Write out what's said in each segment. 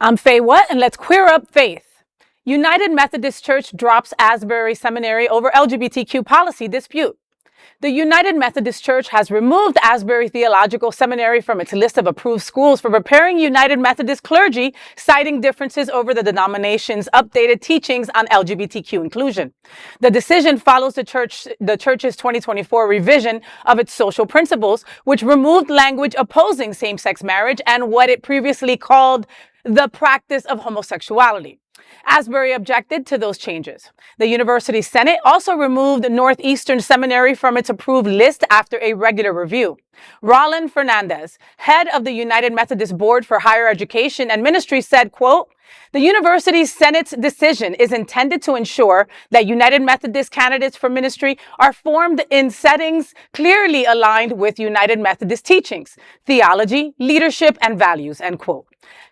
I'm Faye What, and let's queer up faith. United Methodist Church drops Asbury Seminary over LGBTQ policy dispute. The United Methodist Church has removed Asbury Theological Seminary from its list of approved schools for preparing United Methodist clergy, citing differences over the denomination's updated teachings on LGBTQ inclusion. The decision follows the church's 2024 revision of its social principles, which removed language opposing same-sex marriage and what it previously called the practice of homosexuality. Asbury objected to those changes. The University Senate also removed Northeastern Seminary from its approved list after a regular review. Roland Fernandes, head of the United Methodist Board for Higher Education and Ministry, said, quote, "The University Senate's decision is intended to ensure that United Methodist candidates for ministry are formed in settings clearly aligned with United Methodist teachings, theology, leadership, and values," end quote.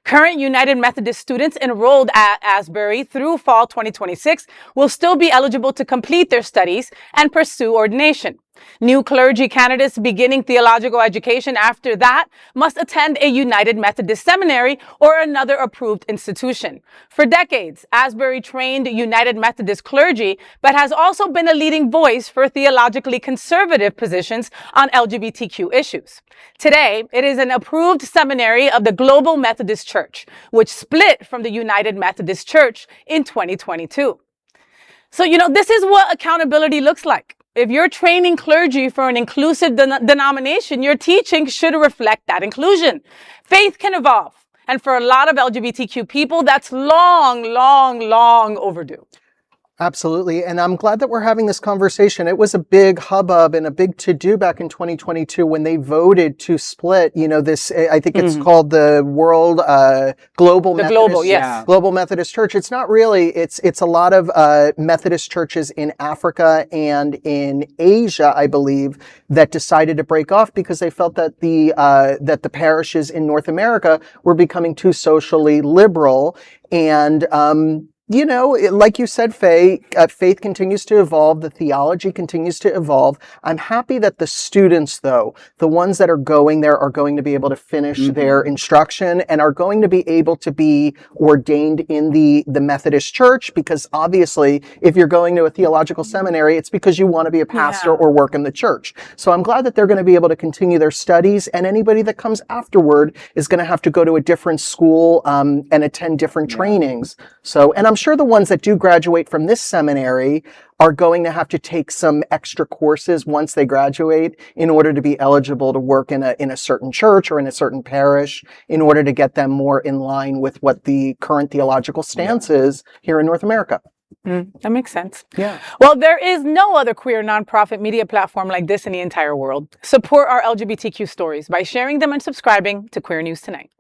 Current United Methodist students enrolled at Asbury through fall 2026 will still be eligible to complete their studies and pursue ordination. New clergy candidates beginning theological education after that must attend a United Methodist Seminary or another approved institution. For decades, Asbury trained United Methodist clergy, but has also been a leading voice for theologically conservative positions on LGBTQ issues. Today, it is an approved seminary of the Global Methodist Church, which split from the United Methodist Church in 2022. So, this is what accountability looks like. If you're training clergy for an inclusive denomination, your teaching should reflect that inclusion. Faith can evolve. And for a lot of LGBTQ people, that's long overdue. Absolutely. And I'm glad that we're having this conversation. It was a big hubbub and a big to-do back in 2022 when they voted to split, this, I think it's called the Global Methodist Church. It's not really, it's a lot of Methodist churches in Africa and in Asia, I believe, that decided to break off because they felt that the parishes in North America were becoming too socially liberal. And, like you said, Faye, faith continues to evolve. The theology continues to evolve. I'm happy that the students, though, the ones that are going there are going to be able to finish their instruction and are going to be able to be ordained in the Methodist Church, because obviously, if you're going to a theological seminary, it's because you want to be a pastor or work in the church. So I'm glad that they're going to be able to continue their studies, and anybody that comes afterward is going to have to go to a different school and attend different trainings. So, and I'm sure the ones that do graduate from this seminary are going to have to take some extra courses once they graduate in order to be eligible to work in a certain church or in a certain parish in order to get them more in line with what the current theological stance is here in North America. That makes sense. Yeah. Well, there is no other queer nonprofit media platform like this in the entire world. Support our LGBTQ stories by sharing them and subscribing to Queer News Tonight.